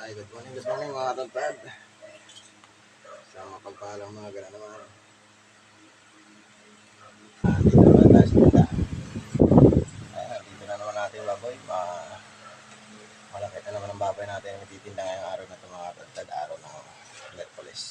Ay, good morning mga katagpad. Sa mapagpalang mga gana naman. Dito naman tayo sa tinda. Ayan, dito na naman natin baboy. Malaki na naman ang baboy natin yung matitinda ngayong araw na ito mga katagpad. Araw ng Merkulis.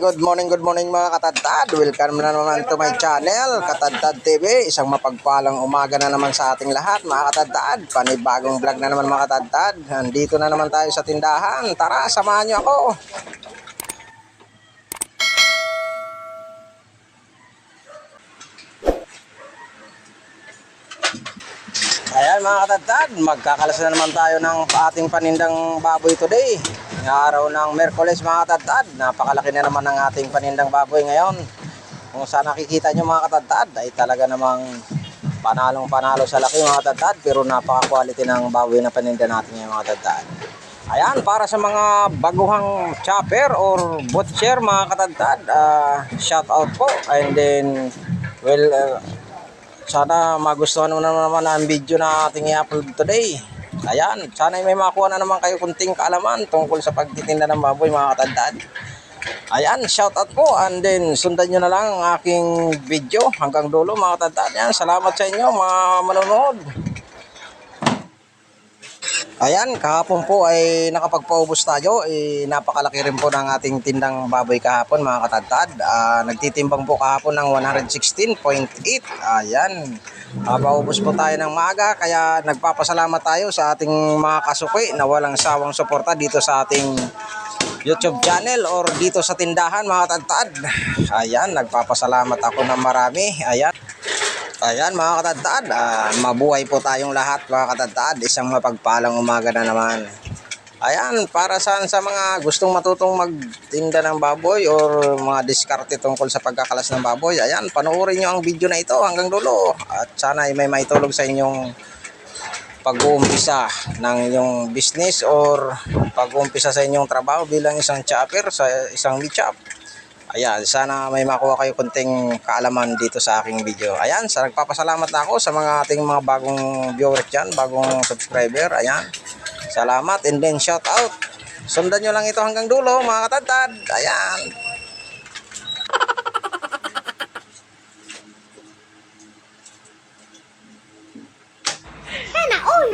Good morning mga katadtad. Welcome na naman to my channel, Katadtad TV. Isang mapagpalang umaga na naman sa ating lahat mga katadtad. Panibagong vlog na naman mga katadtad. Nandito na naman tayo sa tindahan. Tara, samahan nyo ako. Ayan mga katadtad, magkakalas na naman tayo ng ating panindang baboy today. Araw ng Merkulis mga katadtad. Napakalaki na naman ng ating panindang baboy ngayon. Kung saan nakikita nyo mga katadtad ay talaga namang panalong panalo sa laki mga katadtad. Pero napaka-quality ng baboy na paninda natin ngayon mga katadtad. Ayan, para sa mga baguhang chopper or butcher mga katadtad, shout out po. And then, sana magustuhan mo naman ang video na ating i-upload today. Ayan, sana may makuha na naman kayo kunting kaalaman tungkol sa pagtitinda ng baboy mga katadtad. Ayan, shout out po, and then sundan nyo na lang ang aking video hanggang dulo mga katadtad. Ayan, salamat sa inyo mga manonood. Ayan, kahapon po ay nakapagpaubos tayo. Napakalaki rin po ng ating tindang baboy kahapon mga katadtad. Nagtitimbang po kahapon ng 116.8. Ayan, paubos po tayo ng maaga. Kaya nagpapasalamat tayo sa ating mga kasuki na walang sawang suporta dito sa ating YouTube channel or dito sa tindahan mga katadtad. Ayan, nagpapasalamat ako ng marami. Ayan mga katadtad, mabuhay po tayong lahat mga katadtad. Isang mapagpalang umaga na naman. Ayan, para sa mga gustong matutong magtinda ng baboy or mga diskarte tungkol sa pagkakalas ng baboy, ayan, panoorin nyo ang video na ito hanggang dulo. At sana ay may maitulog sa inyong pag-uumpisa ng inyong business or pag-uumpisa sa inyong trabaho bilang isang chopper sa isang meat shop. Ayan, sana may makuha kayo kunting kaalaman dito sa aking video. Ayan, nagpapasalamat na ako sa mga ating mga bagong viewers dyan, bagong subscriber. Ayan, salamat and then shout out. Sundan nyo lang ito hanggang dulo mga katadtad. Ayan. Sana all!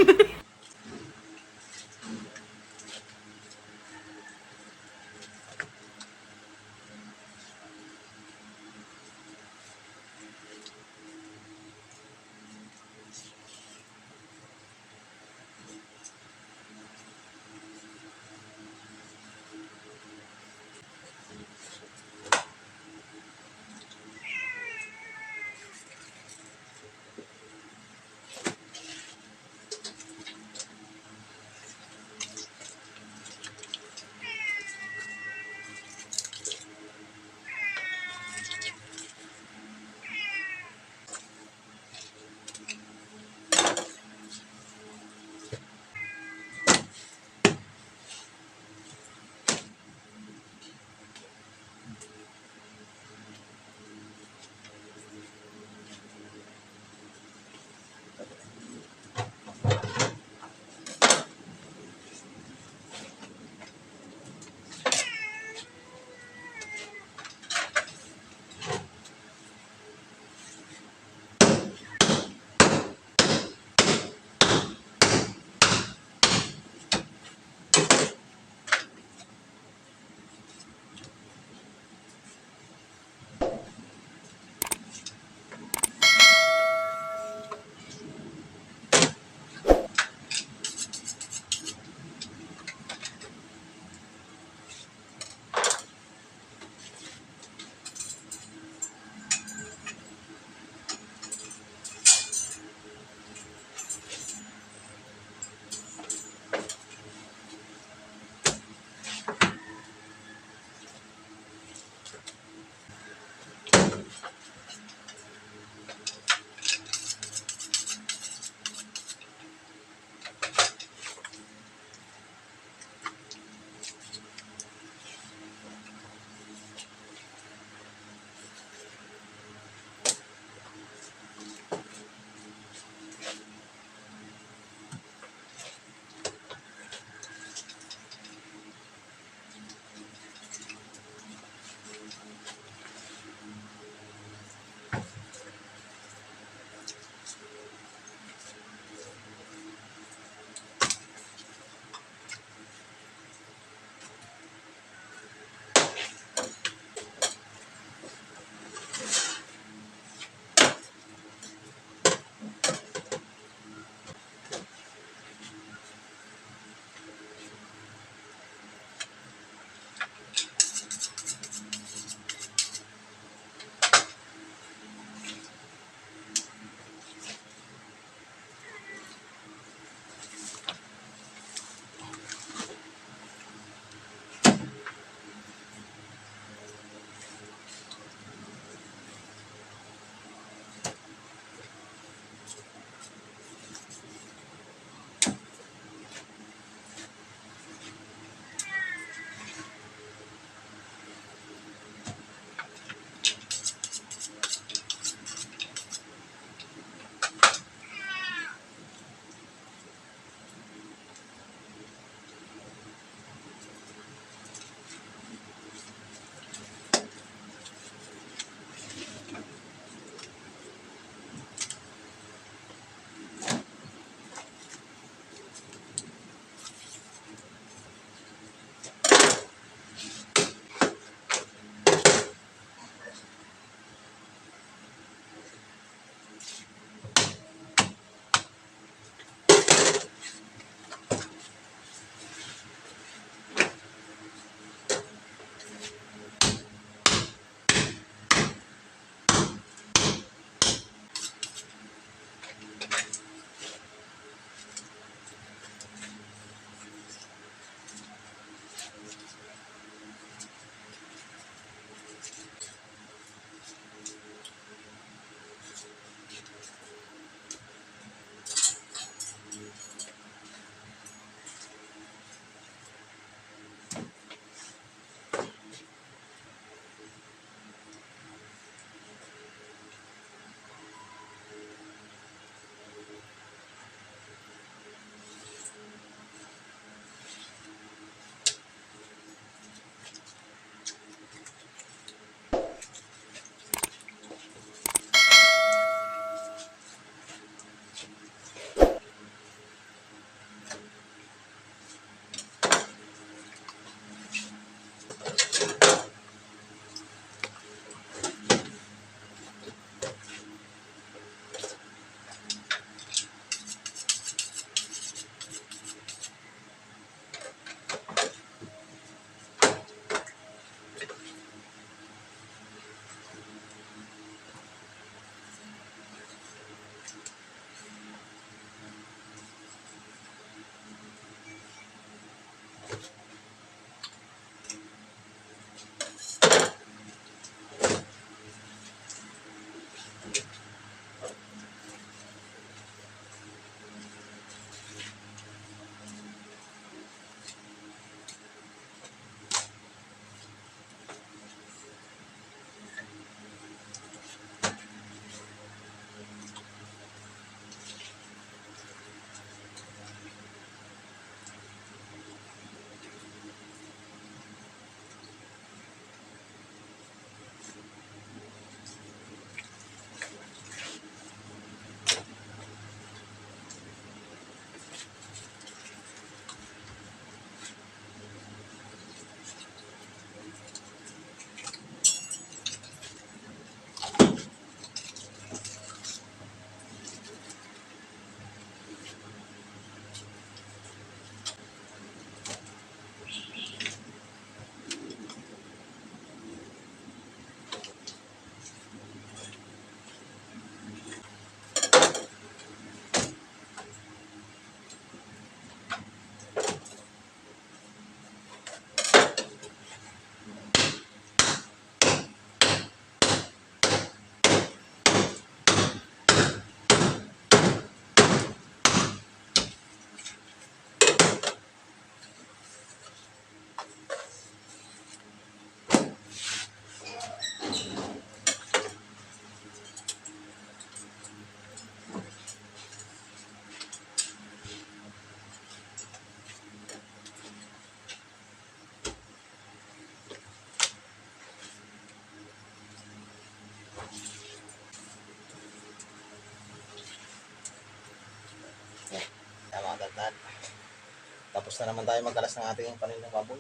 Basta naman tayo magkalas ng ating paninang baboy.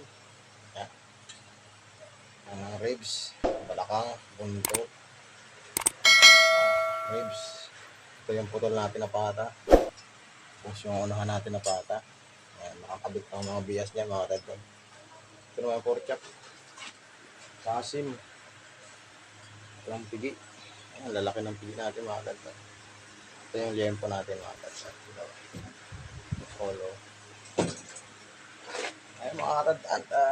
Yan. Ang ribs, balakang, buntot, ribs. Ito yung putol natin na pata. Tapos yung unahan natin na pata. Yan, nakakabit ng mga bias niya mga kadtad. Ito naman pork chop. Pasim. Ito ang pigi. Ayan, lalaki ng pigi natin mga kadtad. Ito yung liempo natin mga kadtad. Solo. Ay mga kadtad,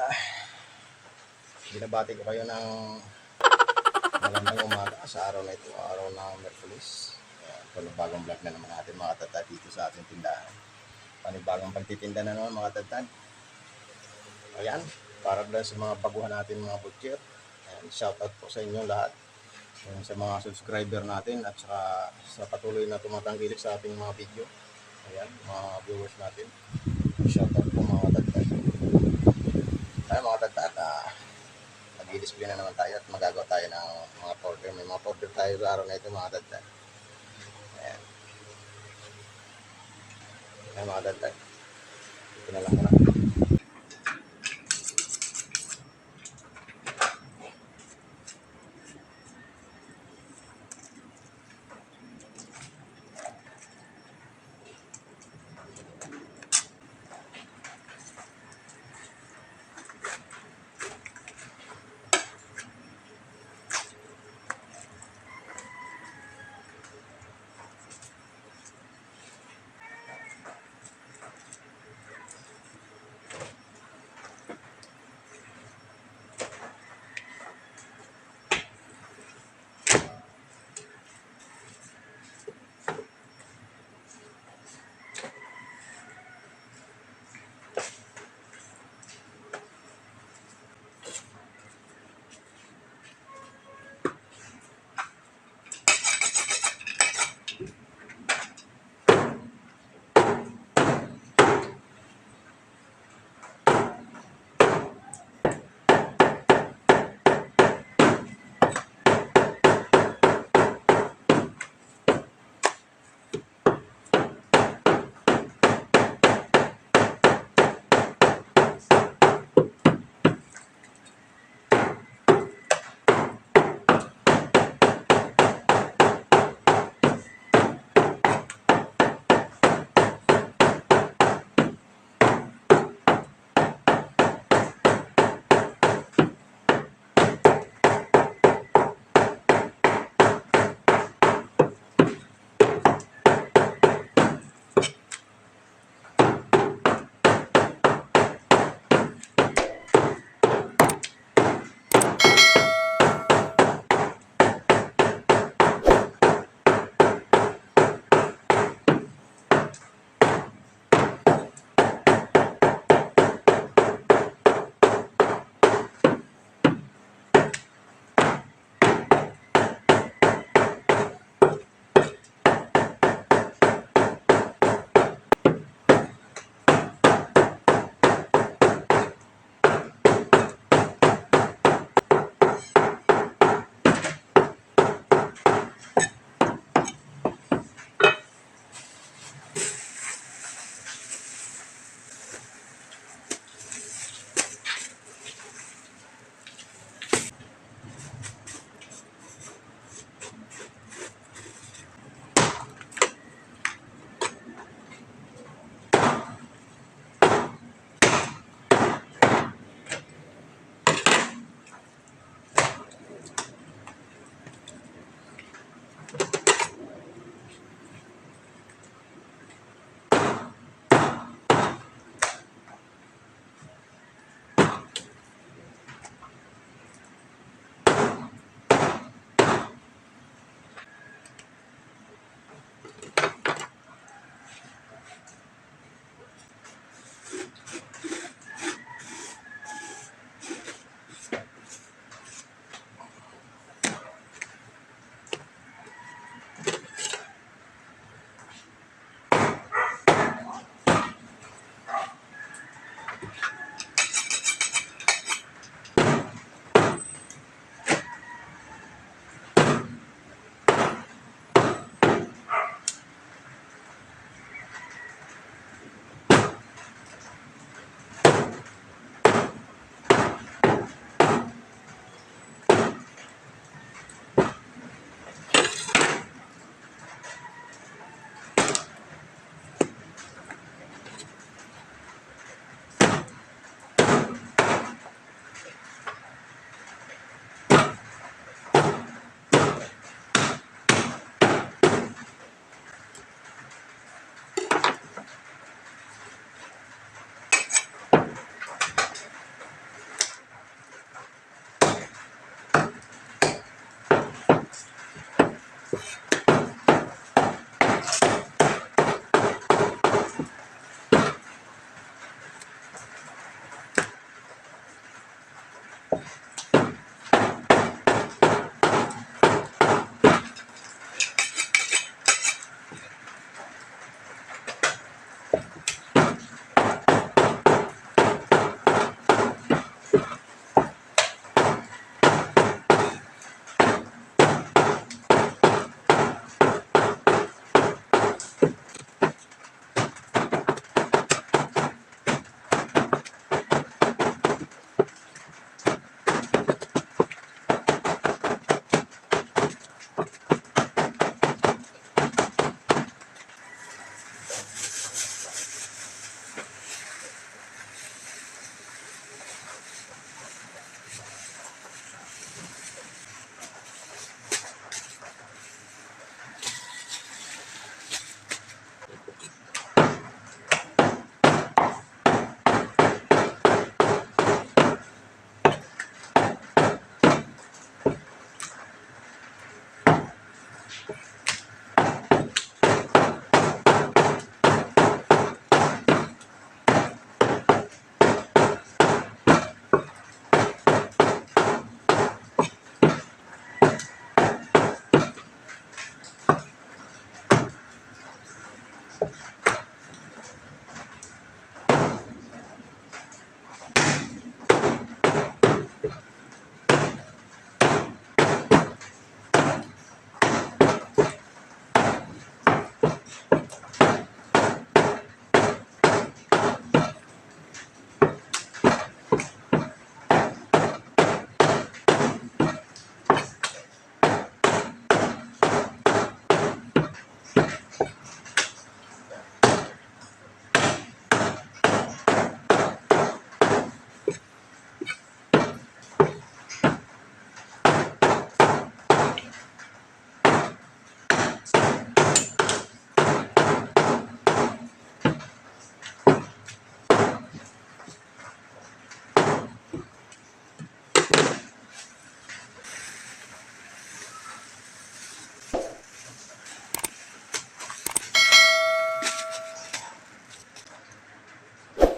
binabati ko kayo ng magandang umaga sa araw na ito, araw ng Merkulis. Panibagong vlog na naman natin mga kadtad dito sa ating tindahan. Panibagong pagtitinda na naman mga kadtad. Ayan, para doon sa mga baguhan natin mga butcher. Ayan, shoutout po sa inyo lahat. Ayan, sa mga subscriber natin at saka sa patuloy na tumatangkilik sa ating mga video. Ayan, mga viewers natin. Shoutout po mga kadtad. Ayan mga kadtad, mag-i-display na naman tayo at magagawa tayo ng mga order. May mga order tayo sa araw na ito mga kadtad. Ayan. Ayan mga kadtad. Ito na lang muna.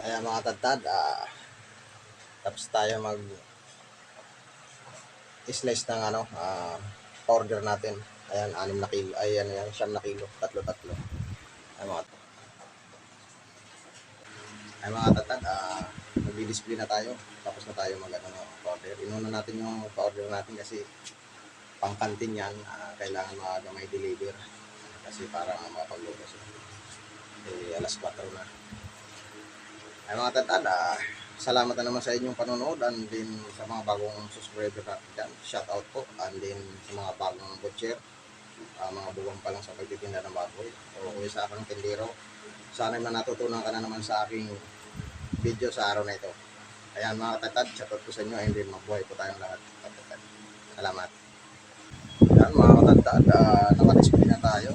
Ayan mga tadtad, tapos tayo mag slice ng powder natin. Ayan, 6 na kilo. Ayan, 9 na kilo. Tatlo-tatlo. Ay mga tadtad, magdi-display na tayo. Tapos na tayo mag powder. Inuna natin yung powder natin kasi pangkantin yan. Kailangan maaga may deliver. Kasi para mapagluto siya. Alas 4 na. Ay mga tadtad, salamat na naman sa inyong panonood and din sa mga bagong subscriber natin dyan. Shout out po and din sa mga bagong butcher, mga buwang pa lang sa pagtitinda ng baboy o sa aking tindero. Sana na natutunan ka na naman sa aking video sa araw na ito. Ayan mga tadtad, shout out po sa inyo and din mabuhay po tayong lahat. Salamat. Ayan mga tadtad, naka-display na tayo.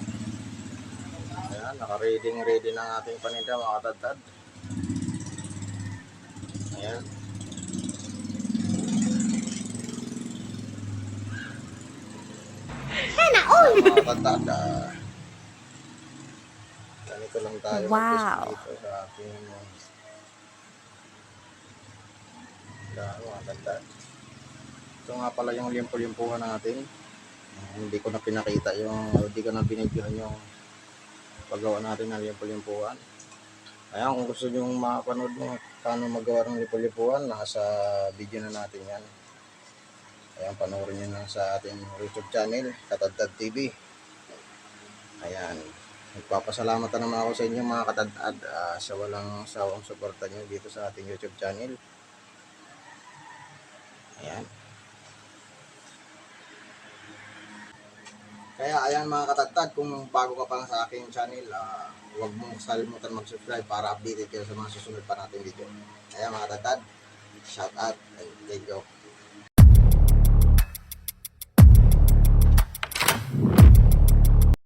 Ayan, naka-ready na ang ating paninda mga tadtad. Ayan. Mga tadtad, ganito lang tayo dito sa ating mga tadtad. Ito nga pala yung limpo-limpuhan natin. Hindi ko na pinakita hindi ko na binidyohan yung paggawa natin ng limpo-limpuhan. Ayan, kung gusto nyo makapanood mo paano magawa ng limpo-limpuhan, nasa video na natin yan. Ayan, panoorin nyo na sa ating YouTube channel, Katadtad TV. Ayan, nagpapasalamat na naman ako sa inyo mga katadtad sa walang sawang suporta nyo dito sa ating YouTube channel. Ayan. Kaya ayan mga katadtad, kung bago ka pa lang sa aking channel, huwag mong salimutan mag-subscribe para updated kayo sa mga susunod pa nating video. Ayan mga katadtad, shout out and thank you.